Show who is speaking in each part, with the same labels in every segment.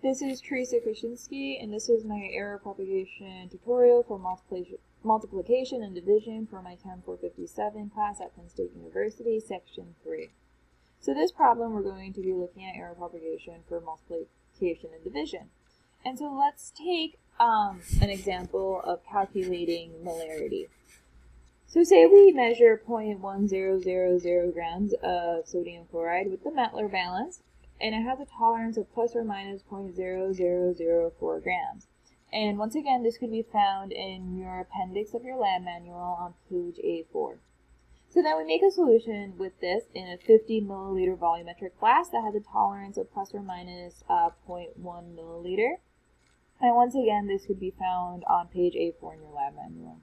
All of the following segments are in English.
Speaker 1: This is Teresa Krasinski, and this is my error propagation tutorial for multiplication and division for my Chem 457 class at Penn State University, Section 3. So this problem, we're going to be looking at error propagation for multiplication and division. And so let's take an example of calculating molarity. So say we measure 0.1000 grams of sodium chloride with the Mettler balance, and it has a tolerance of plus or minus 0.0004 grams. And once again, this could be found in your appendix of your lab manual on page A4. So then we make a solution with this in a 50 milliliter volumetric flask that has a tolerance of plus or minus 0.1 milliliter. And once again, this could be found on page A4 in your lab manual.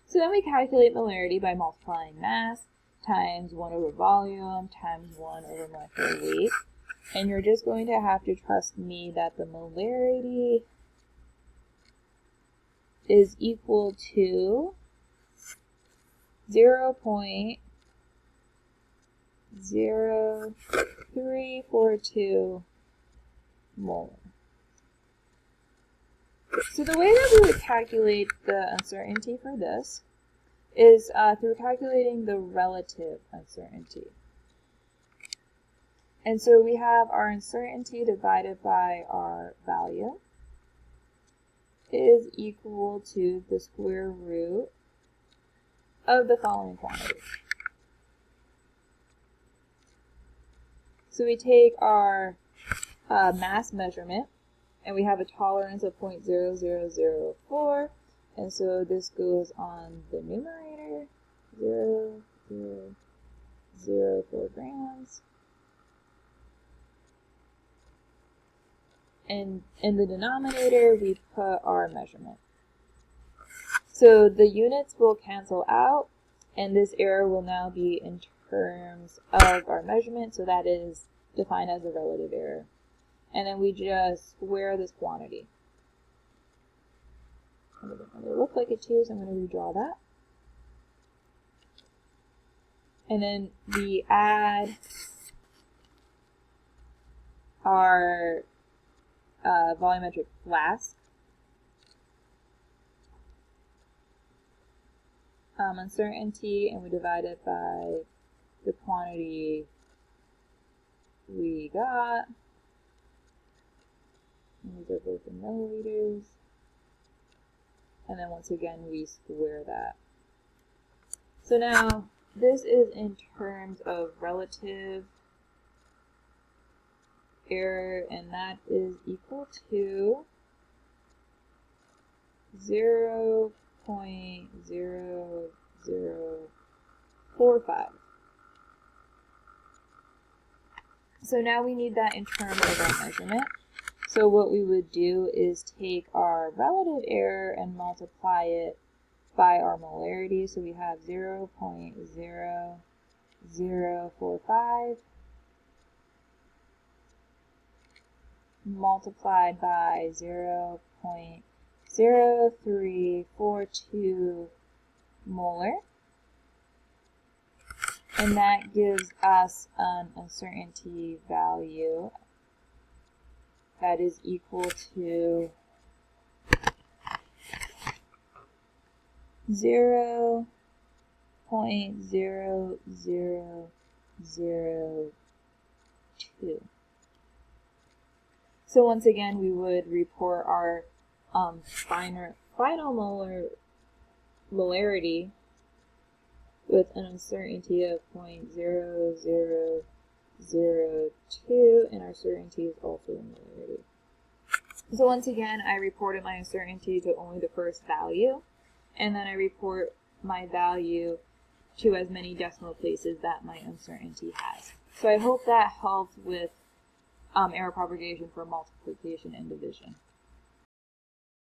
Speaker 1: So then we calculate molarity by multiplying mass times 1 over volume times 1 over molecular weight. And you're just going to have to trust me that the molarity is equal to 0.0342 molar. So the way that we would calculate the uncertainty for this is through calculating the relative uncertainty. And so we have our uncertainty divided by our value is equal to the square root of the following quantity. So we take our mass measurement, and we have a tolerance of 0.0004, and so this goes on the numerator, 0.0004 grams. And in the denominator, we put our measurement. So the units will cancel out, and this error will now be in terms of our measurement, so that is defined as a relative error. And then we just square this quantity. It doesn't really look like it too, so I'm going to redraw that. And then we add our volumetric flask uncertainty, and we divide it by the quantity we got. And these are both in milliliters. And then once again, we square that. So now, this is in terms of relative error, and that is equal to 0.0045. So now we need that in terms of our measurement. So what we would do is take our relative error and multiply it by our molarity. So we have 0.0045 multiplied by 0.0342 molar, and that gives us an uncertainty value that is equal to 0.0002. So once again, we would report our final molarity with an uncertainty of 0.0002, and our certainty is also in molarity. So once again, I reported my uncertainty to only the first value, and then I report my value to as many decimal places that my uncertainty has. So I hope that helped with error propagation for multiplication and division.